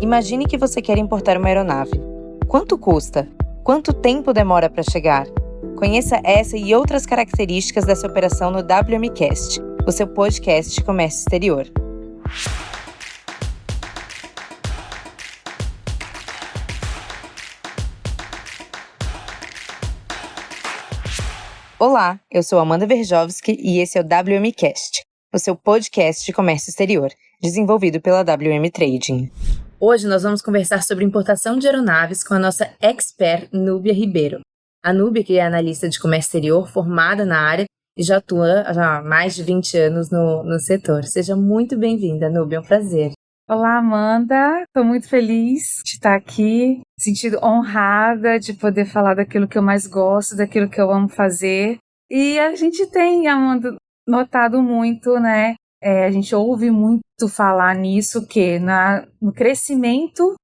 Imagine que você quer importar uma aeronave. Quanto custa? Quanto tempo demora para chegar? Conheça essa e outras características dessa operação no WMcast, o seu podcast de comércio exterior. Olá, eu sou Amanda Verjovski e esse é o WMcast, o seu podcast de comércio exterior, desenvolvido pela WM Trading. Hoje nós vamos conversar sobre importação de aeronaves com a nossa expert Núbia Ribeiro. A Núbia, que é analista de comércio exterior, formada na área e já atua há mais de 20 anos no setor. Seja muito bem-vinda, Núbia, é um prazer. Olá, Amanda. Estou muito feliz de estar aqui, sentindo honrada de poder falar daquilo que eu mais gosto, daquilo que eu amo fazer. E a gente tem, Amanda, notado muito, né? A gente ouve muito falar nisso, que no crescimento,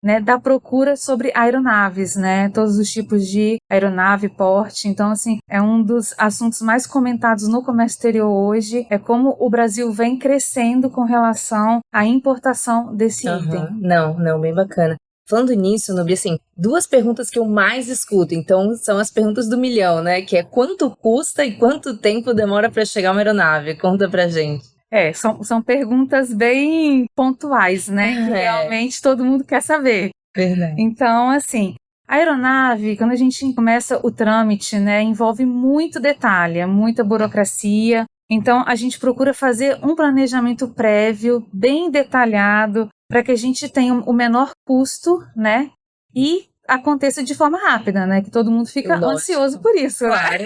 né, da procura sobre aeronaves, né? Todos os tipos de aeronave, porte. Então, assim, é um dos assuntos mais comentados no comércio exterior hoje, é como o Brasil vem crescendo com relação à importação desse item. Não, bem bacana. Falando nisso, Núbia, assim, duas perguntas que eu mais escuto, então são as perguntas do milhão, né? Que é quanto custa e quanto tempo demora para chegar uma aeronave? Conta pra gente. São perguntas bem pontuais, né? Que realmente todo mundo quer saber. Verdade. Então, assim, a aeronave, quando a gente começa o trâmite, né, envolve muito detalhe, muita burocracia. Então, a gente procura fazer um planejamento prévio, bem detalhado, para que a gente tenha o menor custo, né? E aconteça de forma rápida, né? Que todo mundo fica ansioso por isso. Claro.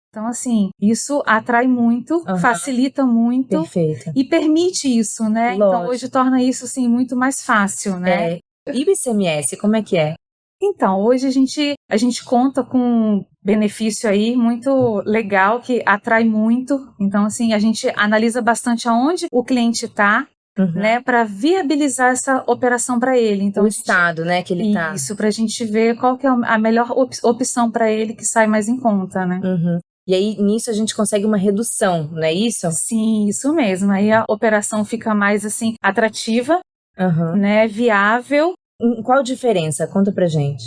Então, assim, isso atrai muito, facilita muito. Perfeito. E permite isso, né? Lógico. Então, hoje torna isso, assim, muito mais fácil, né? E o ICMS, como é que é? Então, hoje a gente conta com um benefício aí muito legal, que atrai muito. Então, assim, a gente analisa bastante aonde o cliente está, né, para viabilizar essa operação para ele. Então, o estado, né, que ele está. Isso, para a gente ver qual que é a melhor opção para ele que sai mais em conta, né? E aí, nisso, a gente consegue uma redução, não é isso? Sim, isso mesmo. Aí a operação fica mais, assim, atrativa, né, viável. Qual a diferença? Conta pra gente.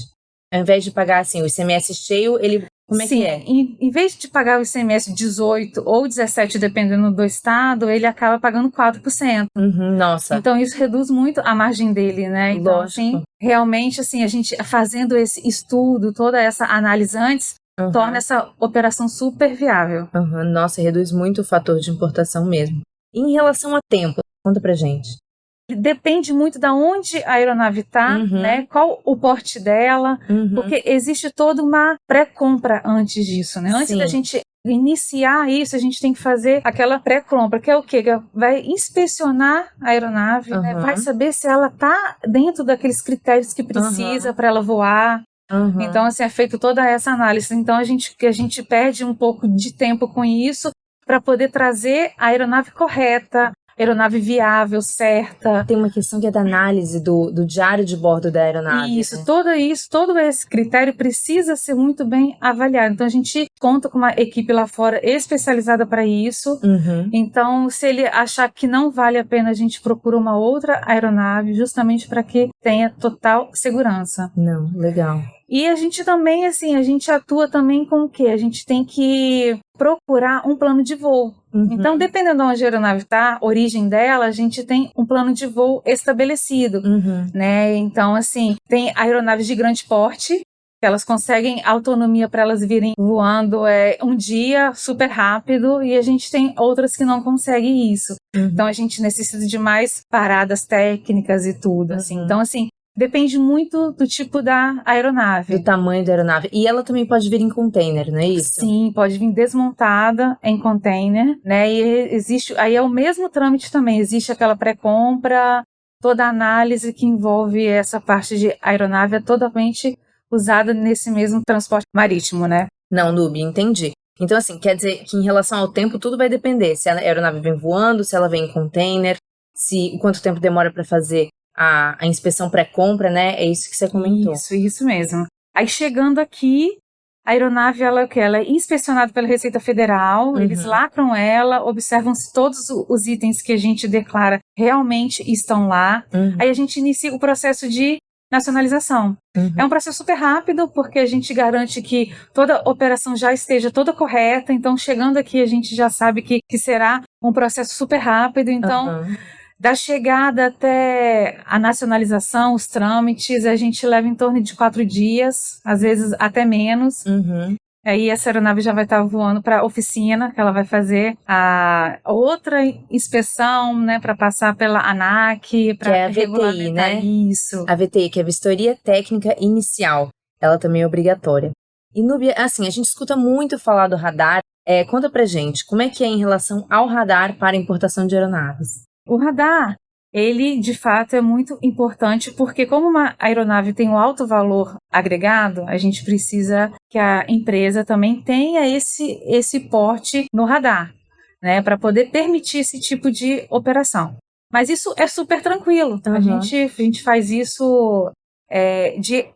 Ao invés de pagar, assim, o ICMS cheio, ele... Como é que é? Em vez de pagar o ICMS 18 ou 17, dependendo do estado, ele acaba pagando 4%. Nossa. Então, isso reduz muito a margem dele, né? Então, Lógico. assim, realmente, assim, a gente fazendo esse estudo, toda essa análise antes, torna essa operação super viável. Nossa, reduz muito o fator de importação mesmo. E em relação a tempo, conta pra gente. Depende muito de onde a aeronave está, né? Qual o porte dela, porque existe toda uma pré-compra antes disso, né? Antes da gente iniciar isso, a gente tem que fazer aquela pré-compra, que é o quê? Vai inspecionar a aeronave, né? Vai saber se ela está dentro daqueles critérios que precisa para ela voar. Então, assim, é feito toda essa análise. Então, a gente perde um pouco de tempo com isso para poder trazer a aeronave correta, aeronave viável, certa. Tem uma questão que é da análise do diário de bordo da aeronave. Isso, todo esse critério precisa ser muito bem avaliado. Então, a gente conta com uma equipe lá fora especializada para isso. Então, se ele achar que não vale a pena, a gente procura uma outra aeronave, justamente para que tenha total segurança. Não, legal. E a gente também, assim, a gente atua também com o quê? A gente tem que procurar um plano de voo. Então, dependendo de onde a aeronave está, a origem dela, a gente tem um plano de voo estabelecido, né? Então, assim, tem aeronaves de grande porte, que elas conseguem autonomia para elas virem voando um dia super rápido, e a gente tem outras que não conseguem isso. Então, a gente necessita de mais paradas técnicas e tudo, assim. Então, assim, depende muito do tipo da aeronave. Do tamanho da aeronave. E ela também pode vir em container, não é isso? Sim, pode vir desmontada em container, né? E existe, aí é o mesmo trâmite também. Existe aquela pré-compra, toda a análise que envolve essa parte de aeronave é totalmente usada nesse mesmo transporte marítimo, né? Não, Núbia, entendi. Então, assim, quer dizer que em relação ao tempo, tudo vai depender. Se a aeronave vem voando, se ela vem em container, quanto tempo demora para fazer a inspeção pré-compra, né? É isso que você comentou. Isso mesmo. Aí chegando aqui, A aeronave, ela é inspecionada pela Receita Federal, eles lacram ela, observam se todos os itens que a gente declara realmente estão lá. Aí a gente inicia o processo de nacionalização. É um processo super rápido, porque a gente garante que toda operação já esteja toda correta, então chegando aqui a gente já sabe que será um processo super rápido, então da chegada até a nacionalização, os trâmites, a gente leva em torno de 4 dias, às vezes até menos. Aí essa aeronave já vai estar voando para a oficina, que ela vai fazer a outra inspeção, né, para passar pela ANAC, para que é a VTI, né? Isso. A VTI, que é a Vistoria Técnica Inicial. Ela também é obrigatória. E, Núbia, assim, a gente escuta muito falar do radar. Conta pra gente, como é que é em relação ao radar para importação de aeronaves? O radar, ele de fato é muito importante porque como uma aeronave tem um alto valor agregado, a gente precisa que a empresa também tenha esse porte no radar, né, para poder permitir esse tipo de operação. Mas isso é super tranquilo, a gente faz isso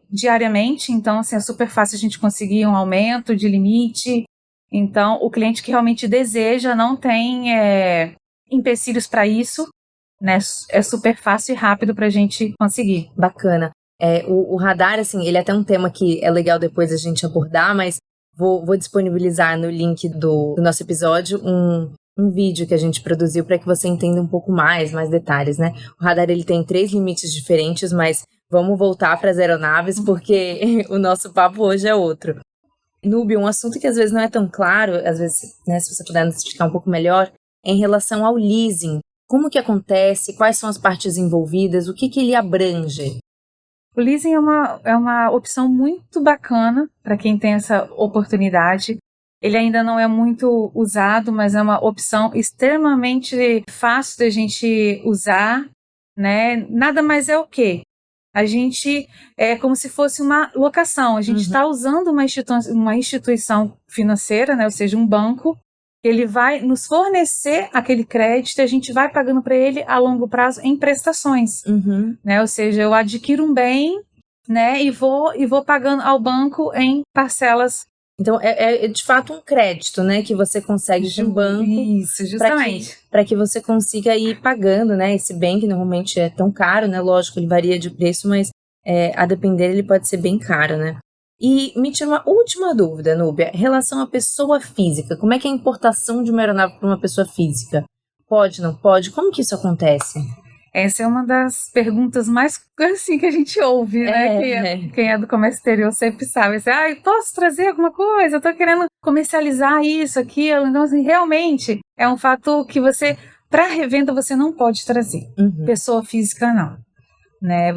diariamente, então assim, é super fácil a gente conseguir um aumento de limite, então o cliente que realmente deseja não tem empecilhos para isso, né? É super fácil e rápido para a gente conseguir. Bacana. O radar, assim, ele é até um tema que é legal depois a gente abordar, mas vou disponibilizar no link do nosso episódio um vídeo que a gente produziu para que você entenda um pouco mais detalhes, né? O radar, ele tem 3 limites diferentes, mas vamos voltar para as aeronaves porque o nosso papo hoje é outro. Núbia, um assunto que às vezes não é tão claro, às vezes, né, se você puder nos explicar um pouco melhor, em relação ao leasing. Como que acontece? Quais são as partes envolvidas? O que ele abrange? O leasing é uma opção muito bacana para quem tem essa oportunidade. Ele ainda não é muito usado, mas é uma opção extremamente fácil da gente usar, né? Nada mais é o quê? A gente é como se fosse uma locação. A gente está usando uma instituição financeira, né? Ou seja, um banco. Ele vai nos fornecer aquele crédito e a gente vai pagando para ele a longo prazo em prestações, né? Ou seja, eu adquiro um bem, né? E vou pagando ao banco em parcelas. Então, é de fato um crédito, né? Que você consegue de um banco. Isso, justamente. Para que você consiga ir pagando, né? Esse bem que normalmente é tão caro, né? Lógico, ele varia de preço, mas a depender ele pode ser bem caro, né? E me tira uma última dúvida, Núbia, em relação à pessoa física. Como é que é a importação de uma aeronave para uma pessoa física? Pode, não pode? Como que isso acontece? Essa é uma das perguntas mais assim que a gente ouve, né? Quem é do comércio exterior sempre sabe. Assim, posso trazer alguma coisa? Eu tô querendo comercializar isso, aquilo. Então, assim, realmente é um fato que você, para revenda, você não pode trazer. Pessoa física, não. Né?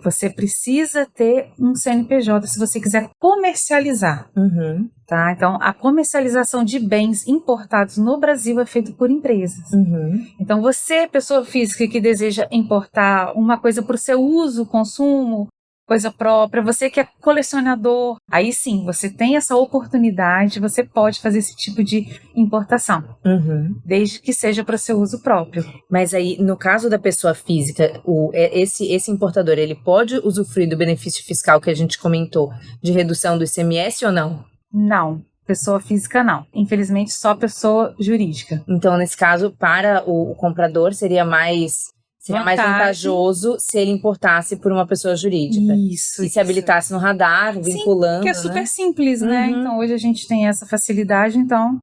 Você precisa ter um CNPJ se você quiser comercializar. Tá? Então, a comercialização de bens importados no Brasil é feita por empresas. Então, você, pessoa física que deseja importar uma coisa para o seu uso, consumo, coisa própria, você que é colecionador, aí sim, você tem essa oportunidade, você pode fazer esse tipo de importação, desde que seja para o seu uso próprio. Mas aí, no caso da pessoa física, esse importador, ele pode usufruir do benefício fiscal que a gente comentou, de redução do ICMS ou não? Não. Pessoa física não. Infelizmente, só pessoa jurídica. Então, nesse caso, para o comprador, seria mais vantajoso se ele importasse por uma pessoa jurídica. Isso. E se habilitasse no radar, vinculando. Sim, que é super simples, né? Então, hoje a gente tem essa facilidade, então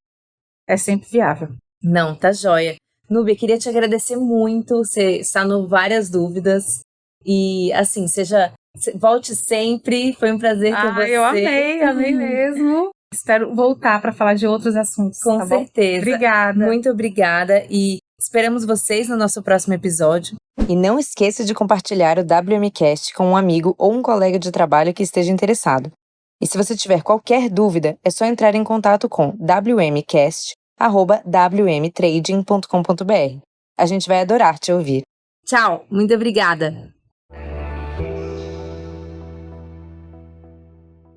é sempre viável. Não, tá joia. Núbia, queria te agradecer muito. Você sanou várias dúvidas. E, assim, volte sempre. Foi um prazer ter você. Eu amei mesmo. Espero voltar para falar de outros assuntos. Com certeza. Obrigada. Muito obrigada e esperamos vocês no nosso próximo episódio. E não esqueça de compartilhar o WMcast com um amigo ou um colega de trabalho que esteja interessado. E se você tiver qualquer dúvida, é só entrar em contato com wmcast@wmtrading.com.br. A gente vai adorar te ouvir. Tchau, muito obrigada!